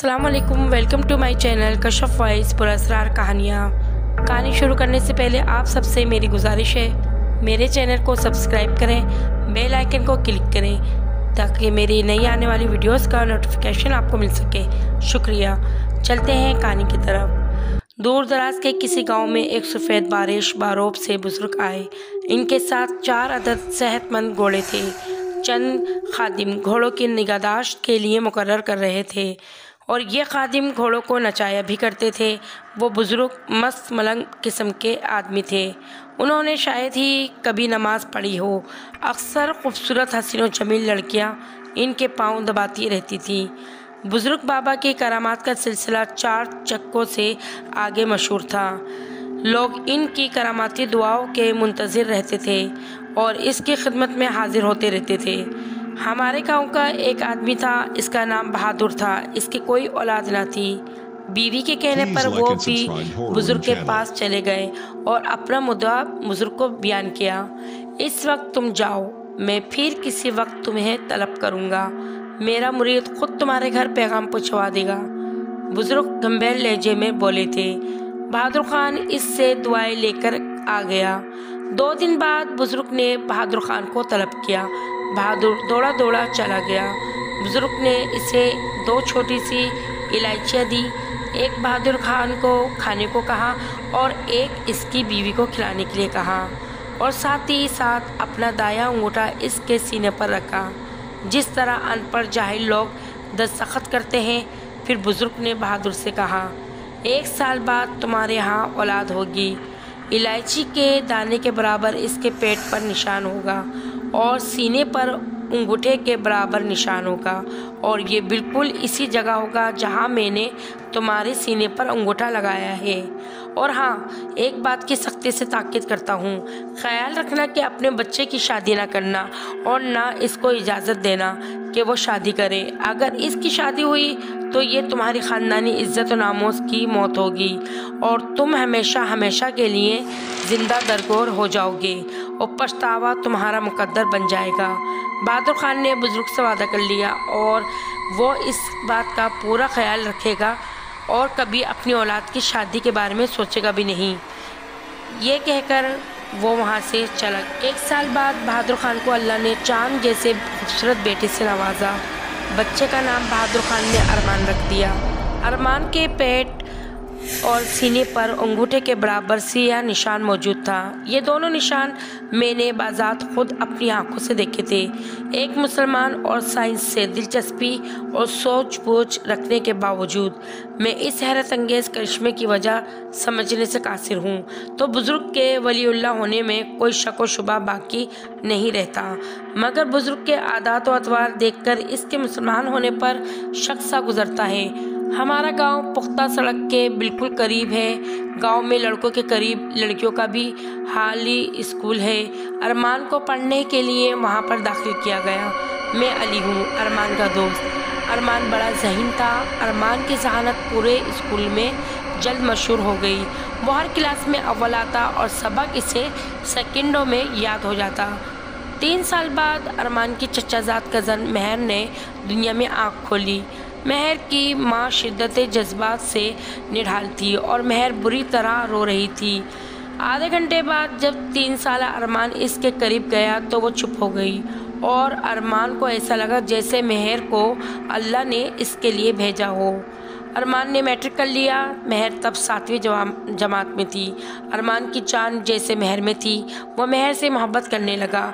अस्सलाम वालेकुम, welcome to my channel Kashaf voice पुरअसरार कहानियाँ। कहानी शुरू करने से पहले आप सबसे मेरी गुजारिश है, मेरे चैनल को सब्सक्राइब करें, बेल आइकन को क्लिक करें ताकि मेरी नई आने वाली वीडियोस का नोटिफिकेशन आपको मिल सके। शुक्रिया। चलते हैं कहानी की तरफ। दूर दराज के किसी गांव में एक सफ़ेद बारिश बारोब से बुजुर्ग आए। इनके साथ 4 अदद सेहतमंद घोड़े थे। चंद खादिम घोड़ों की निगहदाश्त के लिए मुकर्रर कर रहे थे और ये खादिम घोड़ों को नचाया भी करते थे। वो बुज़ुर्ग मस्त मलंग किस्म के आदमी थे। उन्होंने शायद ही कभी नमाज पढ़ी हो। अक्सर खूबसूरत हसीन जमील लड़कियां इनके पांव दबाती रहती थीं। बुज़ुर्ग बाबा की करामात का सिलसिला 4 चक्कों से आगे मशहूर था। लोग इनकी करामाती दुआओं के मुंतज़िर रहते थे और इसकी खिदमत में हाजिर होते रहते थे। हमारे गांव का एक आदमी था, इसका नाम बहादुर था। इसकी कोई औलाद ना थी। बीवी के कहने पर वो भी बुजुर्ग के पास चले गए और अपना मुद्दा बुजुर्ग को बयान किया। इस वक्त तुम जाओ, मैं फिर किसी वक्त तुम्हें तलब करूँगा। मेरा मुरीद खुद तुम्हारे घर पैगाम पहुँचवा देगा। बुजुर्ग गंभीर लहजे में बोले थे। बहादुर खान इससे दुआएं लेकर आ गया। 2 दिन बाद बुजुर्ग ने बहादुर खान को तलब किया। बहादुर दौड़ा दौड़ा चला गया। बुजुर्ग ने इसे 2 छोटी सी इलायचियाँ दी। एक बहादुर खान को खाने को कहा और एक इसकी बीवी को खिलाने के लिए कहा और साथ ही साथ अपना दायां अंगूठा इसके सीने पर रखा, जिस तरह अनपढ़ जाहिल लोग दस्तखत करते हैं। फिर बुजुर्ग ने बहादुर से कहा, 1 साल बाद तुम्हारे यहाँ औलाद होगी। इलायची के दाने के बराबर इसके पेट पर निशान होगा और सीने पर अंगूठे के बराबर निशान होगा और ये बिल्कुल इसी जगह होगा जहाँ मैंने तुम्हारे सीने पर अंगूठा लगाया है। और हाँ, एक बात की सख्ती से ताकीद करता हूँ, ख्याल रखना कि अपने बच्चे की शादी ना करना और ना इसको इजाज़त देना कि वो शादी करे। अगर इसकी शादी हुई तो ये तुम्हारी ख़ानदानी इज्जत और नामोस की मौत होगी और तुम हमेशा हमेशा के लिए ज़िंदा दरगोर हो जाओगे और पछतावा तुम्हारा मुकद्दर बन जाएगा। बहादुर खान ने बुजुर्ग से वादा कर लिया और वो इस बात का पूरा ख्याल रखेगा और कभी अपनी औलाद की शादी के बारे में सोचेगा भी नहीं। ये कहकर वो वहाँ से चला। 1 साल बाद बहादुर खान को अल्लाह ने चांद जैसे खूबसूरत बेटे से नवाजा। बच्चे का नाम बहादुर खान ने अरमान रख दिया। अरमान के पेट और सीने पर अंगूठे के बराबर सियाह निशान मौजूद था। ये दोनों निशान मैंने बाज़ात खुद अपनी आंखों से देखे थे। एक मुसलमान और साइंस से दिलचस्पी और सोच बूझ रखने के बावजूद मैं इस हैरत अंगेज़ करिश्मे की वजह समझने से कासिर हूँ तो बुज़ुर्ग के वलीउल्लाह होने में कोई शक व शुबा बाकी नहीं रहता। मगर बुज़ुर्ग के आदात व अतवार देखकर इसके मुसलमान होने पर शक सा गुजरता है। हमारा गांव पुख्ता सड़क के बिल्कुल करीब है। गांव में लड़कों के करीब लड़कियों का भी हाली स्कूल है। अरमान को पढ़ने के लिए वहां पर दाखिल किया गया। मैं अली हूँ, अरमान का दोस्त। अरमान बड़ा ज़हीन था। अरमान की जहानत पूरे स्कूल में जल्द मशहूर हो गई। वो हर क्लास में अव्वल आता और सबक इसे सेकंडों में याद हो जाता। 3 साल बाद अरमान की चचाजाद कज़न महर ने दुनिया में आँख खोली। महर की माँ शिद्दत जज्बात से निढाल थी और महर बुरी तरह रो रही थी। आधे घंटे बाद जब 3 साल अरमान इसके करीब गया तो वो चुप हो गई और अरमान को ऐसा लगा जैसे महर को अल्लाह ने इसके लिए भेजा हो। अरमान ने मैट्रिक कर लिया। महर तब 7वीं जमात में थी। अरमान की जान जैसे महर में थी। वो महर से मोहब्बत करने लगा,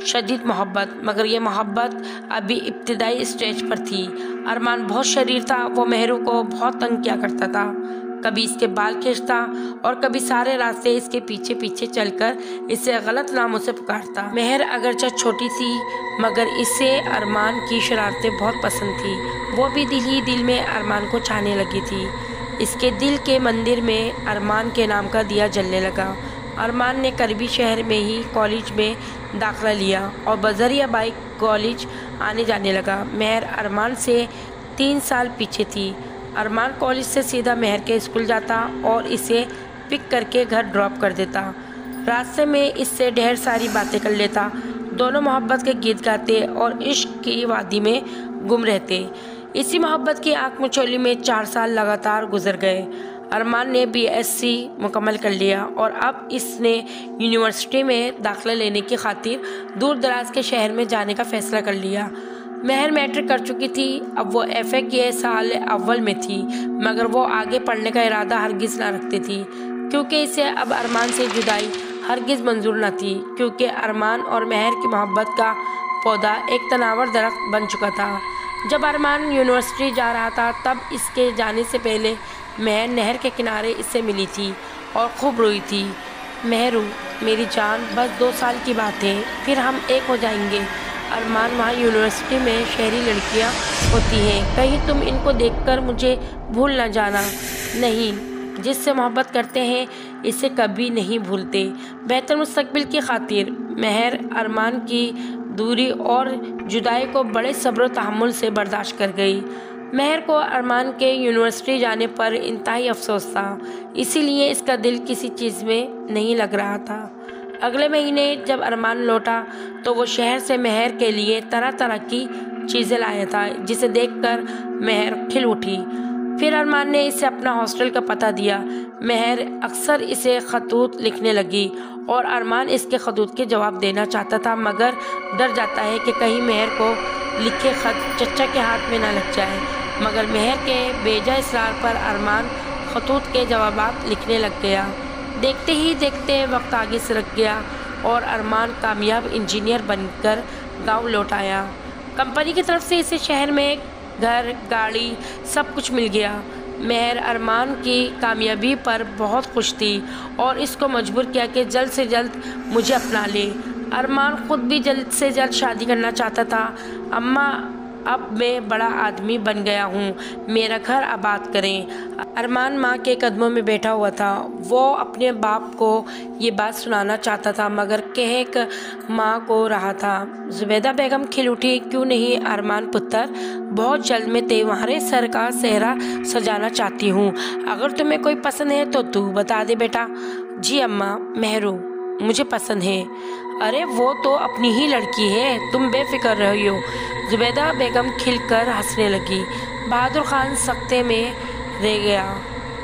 शदीद मोहब्बत, मगर ये मोहब्बत अभी इब्तिदाई स्टेज पर थी। अरमान बहुत शरीर था। वो महरू को बहुत तंग किया करता था। कभी इसके बाल खींचता और कभी सारे रास्ते इसके पीछे पीछे चलकर इसे गलत नामों से पुकारता। महर अगरचे छोटी थी मगर इसे अरमान की शरारतें बहुत पसंद थी। वो भी दिल ही दिल में अरमान को चाहने लगी थी। इसके दिल के मंदिर में अरमान के नाम का दिया जलने लगा। अरमान ने करीबी शहर में ही कॉलेज में दाखिला लिया और बजरिया बाइक कॉलेज आने जाने लगा। महर अरमान से 3 साल पीछे थी। अरमान कॉलेज से सीधा महर के स्कूल जाता और इसे पिक करके घर ड्रॉप कर देता। रास्ते में इससे ढेर सारी बातें कर लेता। दोनों मोहब्बत के गीत गाते और इश्क की वादी में गुम रहते। इसी मोहब्बत की आंख मिचौली में 4 साल लगातार गुजर गए। अरमान ने बीएससी मुकम्मल कर लिया और अब इसने यूनिवर्सिटी में दाखिला लेने की खातिर दूर दराज के शहर में जाने का फ़ैसला कर लिया। महर मैट्रिक कर चुकी थी, अब वो एफए के साल अव्वल में थी, मगर वो आगे पढ़ने का इरादा हरगिज़ ना रखती थी, क्योंकि इसे अब अरमान से जुदाई हरगिज़ मंजूर न थी, क्योंकि अरमान और महर की मोहब्बत का पौधा एक तनावर दरख्त बन चुका था। जब अरमान यूनिवर्सिटी जा रहा था तब इसके जाने से पहले महर नहर के किनारे इससे मिली थी और खूब रोई थी। महरू, मेरी जान, बस 2 साल की बात है, फिर हम एक हो जाएंगे। अरमान, वहाँ यूनिवर्सिटी में शहरी लड़कियाँ होती हैं, कहीं तुम इनको देखकर मुझे भूल न जाना। नहीं, जिससे मोहब्बत करते हैं इसे कभी नहीं भूलते। बेहतर मुस्तकबिल की खातिर महर अरमान की दूरी और जुदाई को बड़े सब्र तहम्मुल से बर्दाश्त कर गई। महर को अरमान के यूनिवर्सिटी जाने पर इंतहाई अफसोस था, इसीलिए इसका दिल किसी चीज़ में नहीं लग रहा था। अगले महीने जब अरमान लौटा तो वो शहर से महर के लिए तरह तरह की चीज़ें लाया था, जिसे देखकर महर खिल उठी। फिर अरमान ने इसे अपना हॉस्टल का पता दिया। महर अक्सर इसे खतूत लिखने लगी और अरमान इसके खतूत के जवाब देना चाहता था, मगर डर जाता है कि कहीं महर को लिखे खत चचा के हाथ में न लग जाए। मगर महर के बेजा इसरार पर अरमान खतूत के जवाबात लिखने लग गया। देखते ही देखते वक्त आगे सरक गया और अरमान कामयाब इंजीनियर बनकर गांव लौट आया। कंपनी की तरफ से इसे शहर में घर, गाड़ी, सब कुछ मिल गया। महर अरमान की कामयाबी पर बहुत खुश थी और इसको मजबूर किया कि जल्द से जल्द मुझे अपना ले। अरमान ख़ुद भी जल्द से जल्द शादी करना चाहता था। अम्मा, अब मैं बड़ा आदमी बन गया हूँ, मेरा घर आबाद करें। अरमान माँ के कदमों में बैठा हुआ था। वो अपने बाप को ये बात सुनाना चाहता था, मगर कह माँ को रहा था। जुबैदा बेगम खिल उठी, क्यों नहीं अरमान पुत्र, बहुत जल्द मैं तुम्हारे सर का सेहरा सजाना चाहती हूँ। अगर तुम्हें कोई पसंद है तो तू बता दे बेटा। जी अम्मा, महरू मुझे पसंद है। अरे वो तो अपनी ही लड़की है, तुम बेफिक्र रहियो। जुबैदा बेगम खिलकर हंसने लगी। बहादुर खान सख्ते में रह गया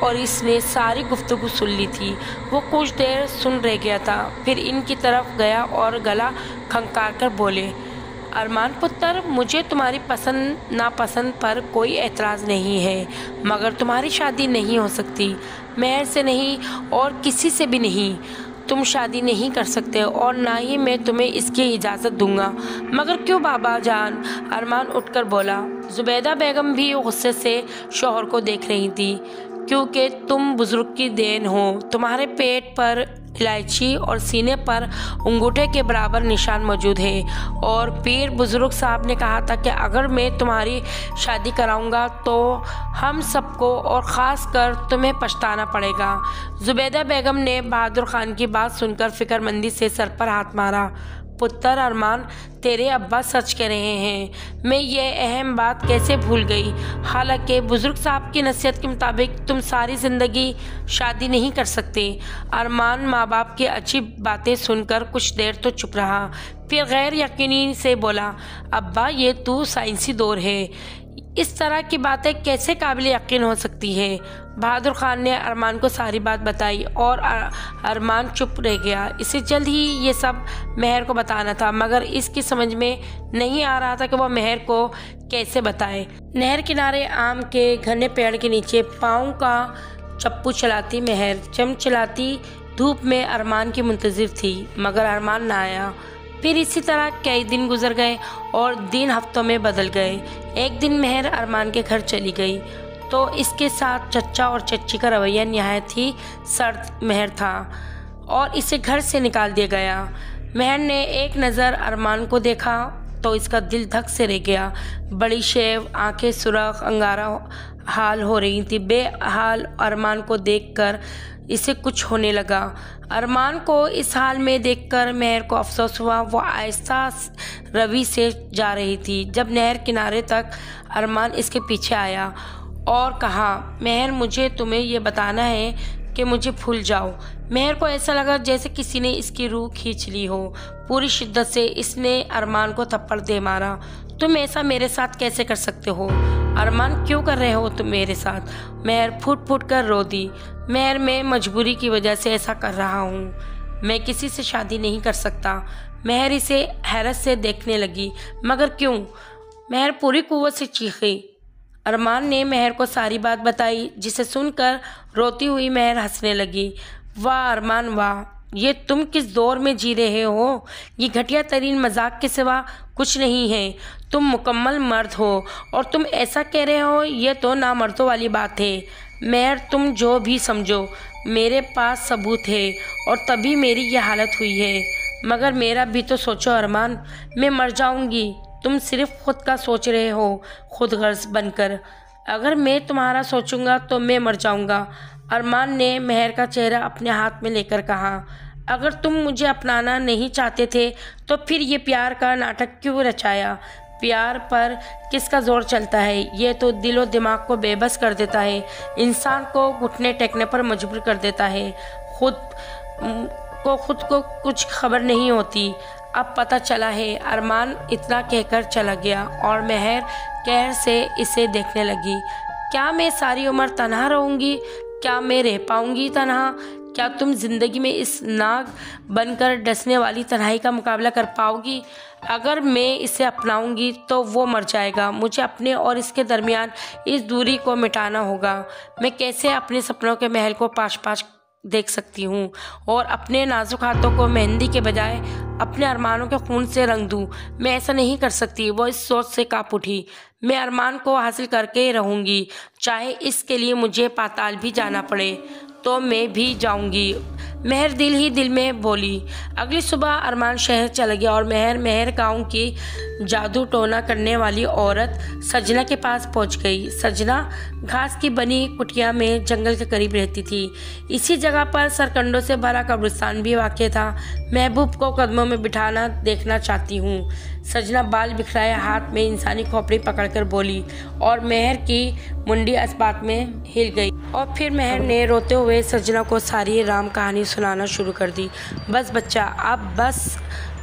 और इसने सारी गुफ्तगू सुन ली थी। वो कुछ देर सुन रह गया था, फिर इनकी तरफ गया और गला खंकार कर बोले, अरमान पुत्र, मुझे तुम्हारी पसंद नापसंद पर कोई एतराज़ नहीं है, मगर तुम्हारी शादी नहीं हो सकती। महर से नहीं और किसी से भी नहीं। तुम शादी नहीं कर सकते और ना ही मैं तुम्हें इसकी इजाज़त दूंगा। मगर क्यों बाबा जान? अरमान उठकर बोला। जुबैदा बेगम भी गुस्से से शौहर को देख रही थी, क्योंकि तुम बुजुर्ग की देन हो। तुम्हारे पेट पर इलायची और सीने पर अंगूठे के बराबर निशान मौजूद है और पीर बुजुर्ग साहब ने कहा था कि अगर मैं तुम्हारी शादी कराऊंगा तो हम सबको और ख़ास कर तुम्हें पछताना पड़ेगा। जुबैदा बेगम ने बहादुर खान की बात सुनकर फिक्रमंदी से सर पर हाथ मारा। पुत्र अरमान, तेरे अब्बा सच कह रहे हैं, मैं ये अहम बात कैसे भूल गई। हालांकि बुजुर्ग साहब की नसीहत के मुताबिक तुम सारी ज़िंदगी शादी नहीं कर सकते। अरमान माँ बाप की अच्छी बातें सुनकर कुछ देर तो चुप रहा, फिर गैर यकीनी से बोला, अब्बा ये तो साइंसी दौर है, इस तरह की बातें कैसे काबिल यकीन हो सकती है। बहादुर खान ने अरमान को सारी बात बताई और अरमान चुप रह गया। इसे जल्द ही ये सब महर को बताना था, मगर इसकी समझ में नहीं आ रहा था कि वह महर को कैसे बताए। नहर किनारे आम के घने पेड़ के नीचे पाँव का चप्पू चलाती महर चमचलाती धूप में अरमान की मुंतजिर थी, मगर अरमान ना आया। फिर इसी तरह कई दिन गुजर गए और दिन हफ्तों में बदल गए। एक दिन महर अरमान के घर चली गई तो इसके साथ चचा और चच्ची का रवैया निहायत ही सर्द महर था और इसे घर से निकाल दिया गया। महर ने एक नज़र अरमान को देखा तो इसका दिल धक से रह गया। बड़ी शेव, आंखें सुर्ख, अंगारा हाल हो रही थी। बेहाल अरमान को देखकर इसे कुछ होने लगा। अरमान को इस हाल में देखकर महर को अफसोस हुआ। वो आहिस्ता रवि से जा रही थी जब नहर किनारे तक अरमान इसके पीछे आया और कहा, महर मुझे तुम्हें ये बताना है कि मुझे भूल जाओ। महर को ऐसा लगा जैसे किसी ने इसकी रूह खींच ली हो। पूरी शिद्दत से इसने अरमान को थप्पड़ दे मारा। तुम ऐसा मेरे साथ कैसे कर सकते हो? अरमान क्यों कर रहे हो तुम मेरे साथ? मेहर फूट फूट कर रो दी। मेहर, मैं मजबूरी की वजह से ऐसा कर रहा हूँ, मैं किसी से शादी नहीं कर सकता। मेहर इसे हैरत से देखने लगी। मगर क्यों? मेहर पूरी कुव्वत से चीखी। अरमान ने मेहर को सारी बात बताई, जिसे सुनकर रोती हुई मेहर हंसने लगी। वाह अरमान वाह, ये तुम किस दौर में जी रहे हो? ये घटिया तरीन मजाक के सिवा कुछ नहीं है। तुम मुकम्मल मर्द हो और तुम ऐसा कह रहे हो, ये तो नामर्दों वाली बात है। मेहर, तुम जो भी समझो, मेरे पास सबूत है और तभी मेरी ये हालत हुई है। मगर मेरा भी तो सोचो अरमान, मैं मर जाऊंगी। तुम सिर्फ खुद का सोच रहे हो, खुदगर्ज बनकर। अगर मैं तुम्हारा सोचूंगा तो मैं मर जाऊंगा। अरमान ने मेहर का चेहरा अपने हाथ में लेकर कहा। अगर तुम मुझे अपनाना नहीं चाहते थे तो फिर ये प्यार का नाटक क्यों रचाया? प्यार पर किसका जोर चलता है? ये तो दिलो दिमाग को बेबस कर देता है, इंसान को घुटने टेकने पर मजबूर कर देता है। खुद को कुछ खबर नहीं होती। अब पता चला है। अरमान इतना कहकर चला गया और मेहर कहर से इसे देखने लगी। क्या मैं सारी उम्र तन्हा रहूंगी? क्या मैं रह पाऊंगी तन्हा? क्या तुम जिंदगी में इस नाग बनकर डसने वाली तन्हाई का मुकाबला कर पाओगी? अगर मैं इसे अपनाऊंगी तो वो मर जाएगा। मुझे अपने और इसके दरमियान इस दूरी को मिटाना होगा। मैं कैसे अपने सपनों के महल को पाश पाश देख सकती हूँ और अपने नाजुक हाथों को मेहंदी के बजाय अपने अरमानों के खून से रंग दूँ? मैं ऐसा नहीं कर सकती। वो इस सोच से काँप उठी। मैं अरमान को हासिल करके रहूँगी, चाहे इसके लिए मुझे पाताल भी जाना पड़े तो मैं भी जाऊंगी। मेहर दिल ही दिल में बोली। अगली सुबह अरमान शहर चला गया और मेहर गाँव की जादू टोना करने वाली औरत सजना के पास पहुंच गई। सजना घास की बनी कुटिया में जंगल के करीब रहती थी। इसी जगह पर सरकंडों से भरा कब्रिस्तान भी वाक़ था। महबूब को कदमों में बिठाना देखना चाहती हूँ। सजना बाल बिखराए हाथ में इंसानी खोपड़ी पकड़कर बोली और मेहर की मुंडी अस्पात में हिल गई। और फिर मेहर ने रोते हुए सजना को सारी राम कहानी सुनाना शुरू कर दी। बस बच्चा, अब बस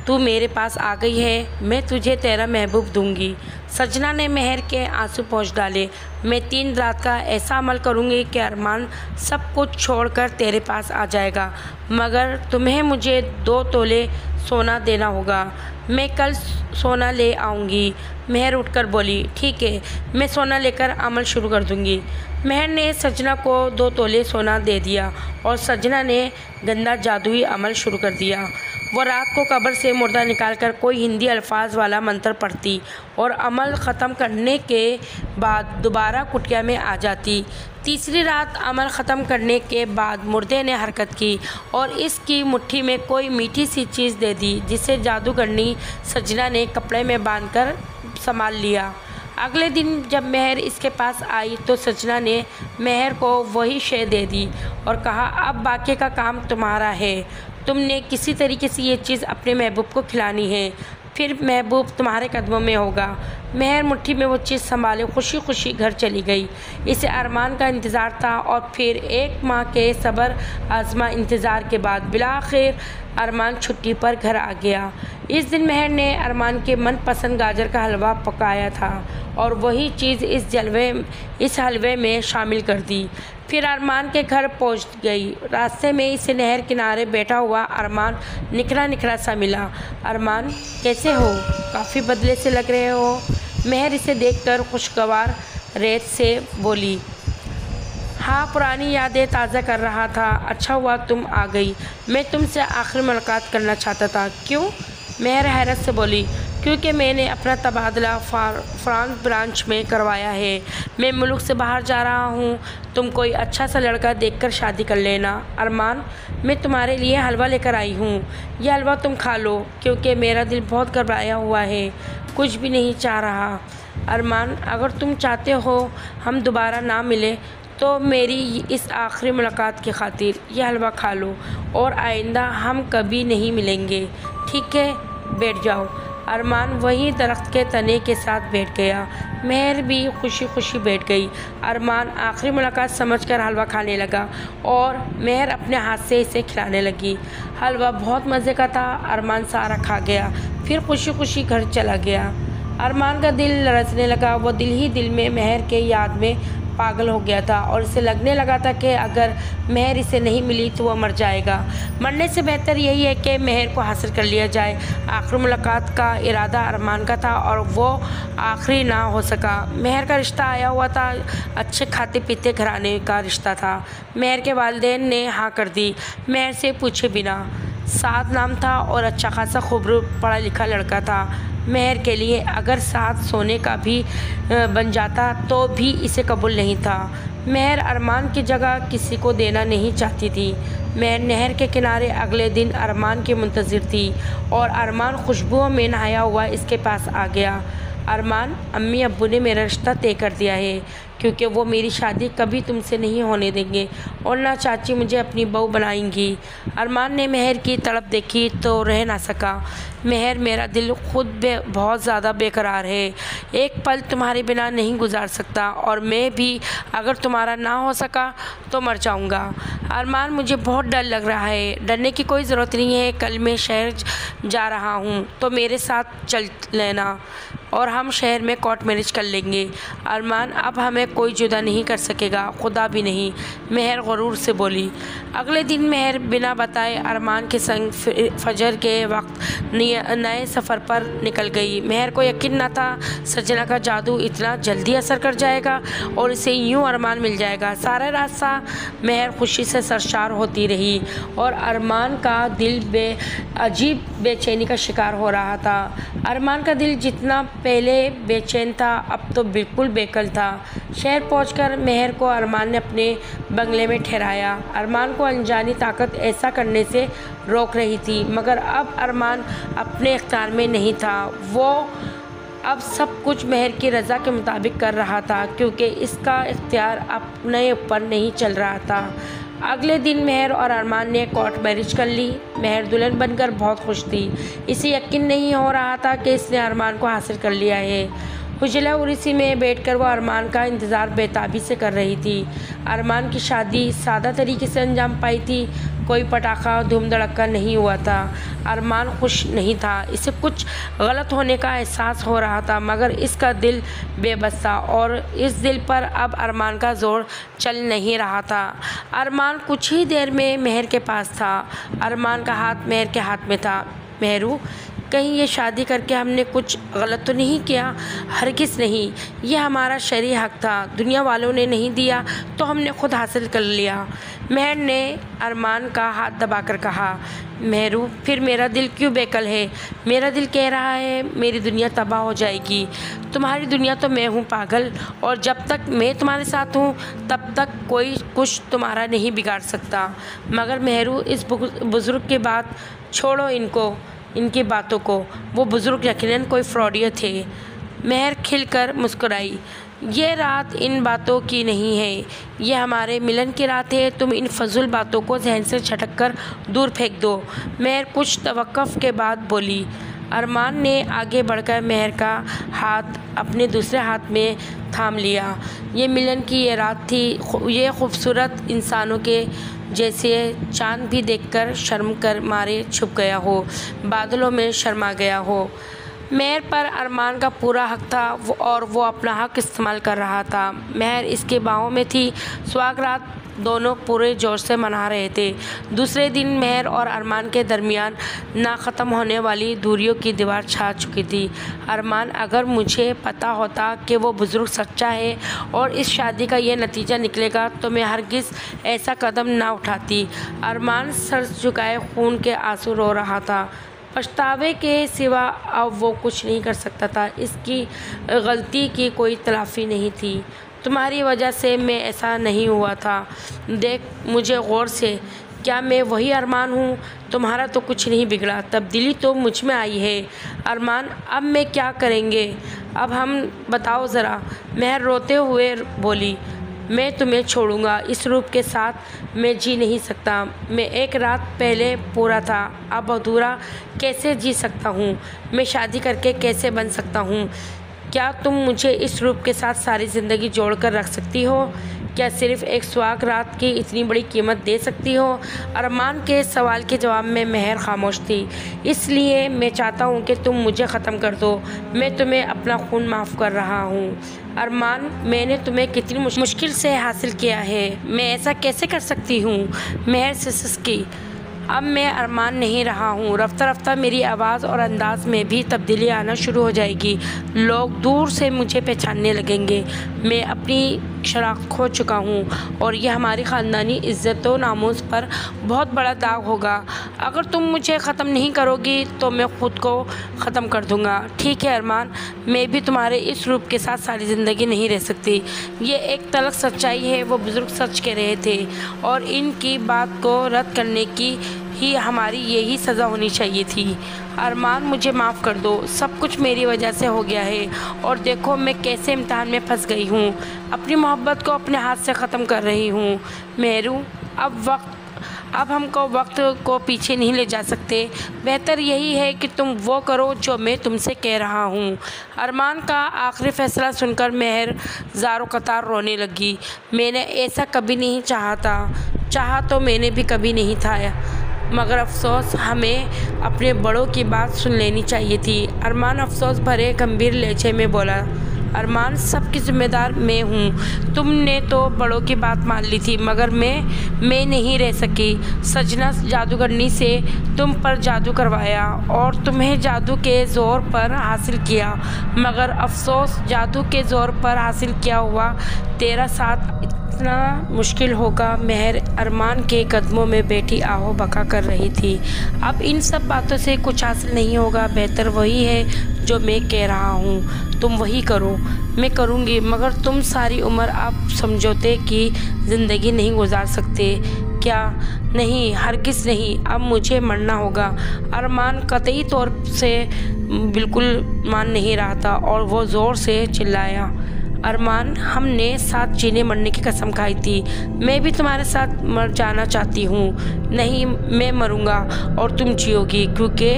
तू मेरे पास आ गई है, मैं तुझे तेरा महबूब दूंगी। सजना ने मेहर के आंसू पोंछ डाले। मैं 3 रात का ऐसा अमल करूंगी कि अरमान सब कुछ छोड़कर तेरे पास आ जाएगा, मगर तुम्हें मुझे 2 तोले सोना देना होगा। मैं कल सोना ले आऊँगी। मेहर उठकर बोली, ठीक है, मैं सोना लेकर अमल शुरू कर दूँगी। मेहर ने सजना को 2 तोले सोना दे दिया और सजना ने गंदा जादुई अमल शुरू कर दिया। वो रात को कब्र से मुर्दा निकालकर कोई हिंदी अल्फाज वाला मंत्र पढ़ती और अमल ख़त्म करने के बाद दोबारा कुटिया में आ जाती। तीसरी रात अमल ख़त्म करने के बाद मुर्दे ने हरकत की और इसकी मुट्ठी में कोई मीठी सी चीज़ दे दी, जिसे जादूगरनी सजना ने कपड़े में बांधकर संभाल लिया। अगले दिन जब मेहर इसके पास आई तो सजना ने मेहर को वही शय दे दी और कहा, अब बाकी का काम तुम्हारा है। तुमने किसी तरीके से ये चीज़ अपने महबूब को खिलानी है, फिर महबूब तुम्हारे कदमों में होगा। मेहर मुट्ठी में वो चीज़ संभाले खुशी खुशी घर चली गई। इसे अरमान का इंतज़ार था और फिर 1 माह के सब्र आज़मा इंतज़ार के बाद बिलाखिर अरमान छुट्टी पर घर आ गया। इस दिन मेहर ने अरमान के मनपसंद गाजर का हलवा पकाया था और वही चीज़ इस हलवे में शामिल कर दी। फिर अरमान के घर पहुंच गई। रास्ते में इसे नहर किनारे बैठा हुआ अरमान निखरा सा मिला। अरमान, कैसे हो? काफ़ी बदले से लग रहे हो। मेहर इसे देखकर खुशगवार रेत से बोली, हाँ, पुरानी यादें ताज़ा कर रहा था। अच्छा हुआ तुम आ गई। मैं तुमसे आखिरी मुलाकात करना चाहता था। क्यों? मेहर हैरत से बोली, क्योंकि मैंने अपना तबादला फ्रांस ब्रांच में करवाया है। मैं मुल्क से बाहर जा रहा हूँ। तुम कोई अच्छा सा लड़का देखकर शादी कर लेना। अरमान, मैं तुम्हारे लिए हलवा लेकर आई हूँ। यह हलवा तुम खा लो, क्योंकि मेरा दिल बहुत घबराया हुआ है, कुछ भी नहीं चाह रहा। अरमान, अगर तुम चाहते हो हम दोबारा ना मिले तो मेरी इस आखिरी मुलाकात की खातिर यह हलवा खा लो और आइंदा हम कभी नहीं मिलेंगे, ठीक है? बैठ जाओ। अरमान वहीं दरख्त के तने के साथ बैठ गया। मेहर भी खुशी खुशी बैठ गई। अरमान आखिरी मुलाकात समझकर हलवा खाने लगा और मेहर अपने हाथ से इसे खिलाने लगी। हलवा बहुत मज़े का था। अरमान सारा खा गया, फिर खुशी खुशी घर चला गया। अरमान का दिल लरसने लगा। वो दिल ही दिल में मेहर के याद में पागल हो गया था और इसे लगने लगा था कि अगर मेहर इसे नहीं मिली तो वह मर जाएगा। मरने से बेहतर यही है कि मेहर को हासिल कर लिया जाए। आखिरी मुलाकात का इरादा अरमान का था और वो आखिरी ना हो सका। मेहर का रिश्ता आया हुआ था, अच्छे खाते पीते घराने का रिश्ता था। मेहर के वालिदैन ने हाँ कर दी, मेहर से पूछे बिना। साद नाम था और अच्छा खासा खूबसूरत पढ़ा लिखा लड़का था। मेहर के लिए अगर साथ सोने का भी बन जाता तो भी इसे कबूल नहीं था। मेहर अरमान की जगह किसी को देना नहीं चाहती थी। मेहर नहर के किनारे अगले दिन अरमान की मुंतज़िर थी और अरमान खुशबुओं में नहाया हुआ इसके पास आ गया। अरमान, अम्मी अब्बू ने मेरा रिश्ता तय कर दिया है क्योंकि वो मेरी शादी कभी तुमसे नहीं होने देंगे और ना चाची मुझे अपनी बहू बनाएंगी। अरमान ने मेहर की तड़प देखी तो रह ना सका। मेहर, मेरा दिल खुद बहुत ज़्यादा बेकरार है। एक पल तुम्हारे बिना नहीं गुजार सकता और मैं भी अगर तुम्हारा ना हो सका तो मर जाऊंगा। अरमान, मुझे बहुत डर लग रहा है। डरने की कोई ज़रूरत नहीं है। कल मैं शहर जा रहा हूँ तो मेरे साथ चल लेना और हम शहर में कोर्ट मैरिज कर लेंगे। अरमान, अब हमें कोई जुदा नहीं कर सकेगा, खुदा भी नहीं, मेहर गुरूर से बोली। अगले दिन मेहर बिना बताए अरमान के संग फजर के वक्त नए सफ़र पर निकल गई। मेहर को यकीन न था सजना का जादू इतना जल्दी असर कर जाएगा और इसे यूं अरमान मिल जाएगा। सारा रास्ता मेहर खुशी से सरशार होती रही और अरमान का दिल अजीब बेचैनी का शिकार हो रहा था। अरमान का दिल जितना पहले बेचैन था अब तो बिल्कुल बेकल था। शहर पहुंचकर मेहर को अरमान ने अपने बंगले में ठहराया। अरमान को अनजानी ताकत ऐसा करने से रोक रही थी, मगर अब अरमान अपने इख्तियार में नहीं था। वो अब सब कुछ मेहर की रज़ा के मुताबिक कर रहा था क्योंकि इसका इख्तियार अपने ऊपर नहीं चल रहा था। अगले दिन मेहर और अरमान ने कोर्ट मैरिज कर ली। मेहर दुल्हन बनकर बहुत खुश थी। इसे यकीन नहीं हो रहा था कि इसने अरमान को हासिल कर लिया है। हुजला उर्सी में बैठकर वो अरमान का इंतज़ार बेताबी से कर रही थी। अरमान की शादी सादा तरीके से अंजाम पाई थी। कोई पटाखा धूम धड़क्का नहीं हुआ था। अरमान खुश नहीं था। इसे कुछ गलत होने का एहसास हो रहा था, मगर इसका दिल बेबस था और इस दिल पर अब अरमान का जोर चल नहीं रहा था। अरमान कुछ ही देर में मेहर के पास था। अरमान का हाथ मेहर के हाथ में था। मेहरू, कहीं ये शादी करके हमने कुछ गलत तो नहीं किया? हरगिज़ नहीं, ये हमारा शरई हक था। दुनिया वालों ने नहीं दिया तो हमने खुद हासिल कर लिया। मेहर ने अरमान का हाथ दबाकर कहा। मेहरू, फिर मेरा दिल क्यों बेकल है? मेरा दिल कह रहा है मेरी दुनिया तबाह हो जाएगी। तुम्हारी दुनिया तो मैं हूँ पागल, और जब तक मैं तुम्हारे साथ हूँ तब तक कोई कुछ तुम्हारा नहीं बिगाड़ सकता। मगर मेहरू, इस बुज़ुर्ग की बात छोड़ो, इनकी बातों को। वो बुज़ुर्ग यकीनन कोई फ्रॉडियर थे। मेहर खिलकर मुस्कुराई। ये रात इन बातों की नहीं है, ये हमारे मिलन की रात है। तुम इन फजूल बातों को जहन से झटक कर दूर फेंक दो। मेहर कुछ तवक्कुफ़ के बाद बोली। अरमान ने आगे बढ़कर मेहर का हाथ अपने दूसरे हाथ में थाम लिया। ये मिलन की ये रात थी। ये खूबसूरत इंसानों के जैसे चांद भी देखकर शर्म कर मारे छुप गया हो, बादलों में शर्मा गया हो। मेहर पर अरमान का पूरा हक था और वो अपना हक इस्तेमाल कर रहा था। मेहर इसके बाहों में थी। सुहागरात दोनों पूरे जोश से मना रहे थे। दूसरे दिन मेहर और अरमान के दरमियान ना ख़त्म होने वाली दूरियों की दीवार छा चुकी थी। अरमान, अगर मुझे पता होता कि वो बुज़ुर्ग सच्चा है और इस शादी का ये नतीजा निकलेगा तो मैं हरगिज़ ऐसा कदम ना उठाती। अरमान सर झुकाए खून के आंसू रो रहा था। पछतावे के सिवा अब वो कुछ नहीं कर सकता था। इसकी गलती की कोई तलाफ़ी नहीं थी। तुम्हारी वजह से मैं ऐसा नहीं हुआ था। देख मुझे गौर से, क्या मैं वही अरमान हूँ? तुम्हारा तो कुछ नहीं बिगड़ा, तब्दीली तो मुझ में आई है। अरमान, अब मैं क्या करेंगे? अब हम बताओ ज़रा। मेहर रोते हुए बोली। मैं तुम्हें छोड़ूंगा। इस रूप के साथ मैं जी नहीं सकता। मैं एक रात पहले पूरा था, अब अधूरा कैसे जी सकता हूँ? मैं शादी करके कैसे बन सकता हूँ? क्या तुम मुझे इस रूप के साथ सारी ज़िंदगी जोड़ कर रख सकती हो? क्या सिर्फ एक सुहाग रात की इतनी बड़ी कीमत दे सकती हो? अरमान के सवाल के जवाब में मेहर खामोश थी। इसलिए मैं चाहता हूँ कि तुम मुझे ख़त्म कर दो। मैं तुम्हें अपना खून माफ़ कर रहा हूँ। अरमान, मैंने तुम्हें कितनी मुश्किल से हासिल किया है, मैं ऐसा कैसे कर सकती हूँ? मेहर सिसकी। अब मैं अरमान नहीं रहा हूँ। रफ्ता रफ्ता मेरी आवाज़ और अंदाज में भी तब्दीली आना शुरू हो जाएगी। लोग दूर से मुझे पहचानने लगेंगे। मैं अपनी शनाख्त खो चुका हूँ और यह हमारी ख़ानदानी इज़्ज़त व नामूस पर बहुत बड़ा दाग होगा। अगर तुम मुझे ख़त्म नहीं करोगी तो मैं ख़ुद को ख़त्म कर दूँगा। ठीक है अरमान, मैं भी तुम्हारे इस रूप के साथ सारी ज़िंदगी नहीं रह सकती। ये एक तलख सच्चाई है। वो बुज़ुर्ग सच कह रहे थे और इनकी बात को रद्द करने की ही हमारी यही सज़ा होनी चाहिए थी। अरमान, मुझे माफ़ कर दो। सब कुछ मेरी वजह से हो गया है और देखो मैं कैसे इम्तिहान में फंस गई हूँ। अपनी मोहब्बत को अपने हाथ से ख़त्म कर रही हूँ। मेहरू, अब हमको वक्त को पीछे नहीं ले जा सकते। बेहतर यही है कि तुम वो करो जो मैं तुमसे कह रहा हूँ। अरमान का आखिरी फ़ैसला सुनकर मेहर ज़ारों कतार रोने लगी। मैंने ऐसा कभी नहीं चाहा तो मैंने भी कभी नहीं था, मगर अफसोस, हमें अपने बड़ों की बात सुन लेनी चाहिए थी। अरमान अफसोस भरे गंभीर लहजे में बोला। अरमान, सबकी जिम्मेदार मैं हूँ। तुमने तो बड़ों की बात मान ली थी, मगर मैं नहीं रह सकी। सजना जादूगरनी से तुम पर जादू करवाया और तुम्हें जादू के ज़ोर पर हासिल किया, मगर अफसोस, जादू के ज़ोर पर हासिल किया हुआ तेरा साथ इतना मुश्किल होगा। मेहर अरमान के कदमों में बैठी आहो बका कर रही थी। अब इन सब बातों से कुछ हासिल नहीं होगा। बेहतर वही है जो मैं कह रहा हूँ। तुम वही करो। मैं करूँगी, मगर तुम सारी उम्र आप समझौते की ज़िंदगी नहीं गुजार सकते क्या? नहीं, हरगिज़ नहीं। अब मुझे मरना होगा। अरमान कतई तौर से बिल्कुल मान नहीं रहा था और वो ज़ोर से चिल्लाया। अरमान, हमने साथ जीने मरने की कसम खाई थी। मैं भी तुम्हारे साथ मर जाना चाहती हूँ। नहीं, मैं मरूँगा और तुम जियोगी, क्योंकि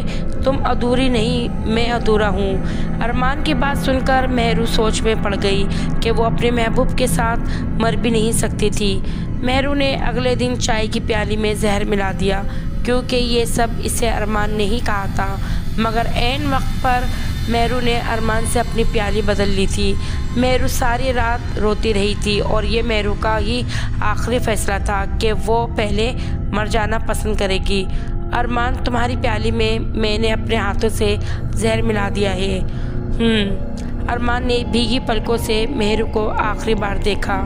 तुम अधूरी नहीं, मैं अधूरा हूँ। अरमान की बात सुनकर मेहरू सोच में पड़ गई कि वो अपने महबूब के साथ मर भी नहीं सकती थी। मेहरू ने अगले दिन चाय की प्याली में जहर मिला दिया, क्योंकि ये सब इसे अरमान ने ही कहा था। मगर ऐन वक्त पर मेहरू ने अरमान से अपनी प्याली बदल ली थी। मेहरू सारी रात रोती रही थी और ये मेहरू का ही आखिरी फैसला था कि वो पहले मर जाना पसंद करेगी। अरमान, तुम्हारी प्याली में मैंने अपने हाथों से जहर मिला दिया है। अरमान ने भीगी पलकों से मेहरू को आखिरी बार देखा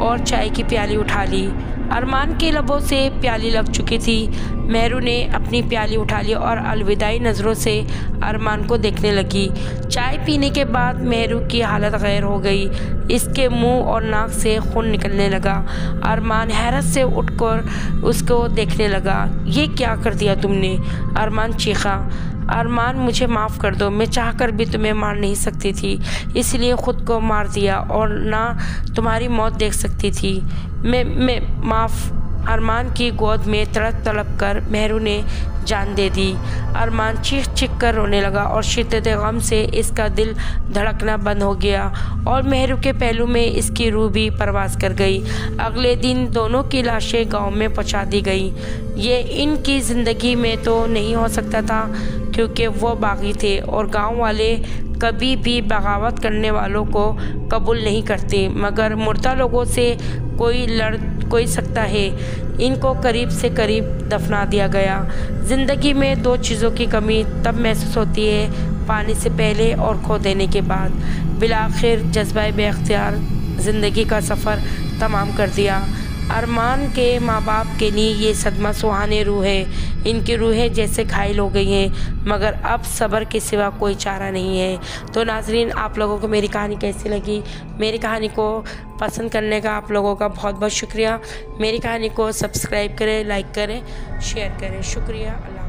और चाय की प्याली उठा ली। अरमान के लबों से प्याली लग चुकी थी। मेहरू ने अपनी प्याली उठा ली और अलविदाई नज़रों से अरमान को देखने लगी। चाय पीने के बाद मेहरू की हालत गैर हो गई। इसके मुंह और नाक से खून निकलने लगा। अरमान हैरत से उठकर उसको देखने लगा। ये क्या कर दिया तुमने? अरमान चीखा। अरमान, मुझे माफ़ कर दो। मैं चाहकर भी तुम्हें मार नहीं सकती थी, इसलिए ख़ुद को मार दिया और ना तुम्हारी मौत देख सकती थी। मैं माफ़। अरमान की गोद में तड़प कर मेहरू ने जान दे दी। अरमान चीख कर रोने लगा और शिद्दत गम से इसका दिल धड़कना बंद हो गया और मेहरू के पहलू में इसकी रूह भी परवास कर गई। अगले दिन दोनों की लाशें गांव में पहुंचा दी गई। ये इनकी ज़िंदगी में तो नहीं हो सकता था, क्योंकि वो बागी थे और गांव वाले कभी भी बगावत करने वालों को कबूल नहीं करते, मगर मुर्दा लोगों से कोई सकता है। इनको करीब से करीब दफना दिया गया। ज़िंदगी में दो चीज़ों की कमी तब महसूस होती है, पाने से पहले और खो देने के बाद। बिलाखिर जज्बा बेख्तियार ज़िंदगी का सफ़र तमाम कर दिया। अरमान के माँ बाप के लिए ये सदमा सुहाने रूह है। इनकी रूहें जैसे घायल हो गई हैं, मगर अब सब्र के सिवा कोई चारा नहीं है। तो नाजरीन, आप लोगों को मेरी कहानी कैसी लगी? मेरी कहानी को पसंद करने का आप लोगों का बहुत बहुत शुक्रिया। मेरी कहानी को सब्सक्राइब करें, लाइक करें, शेयर करें। शुक्रिया। अल्लाह।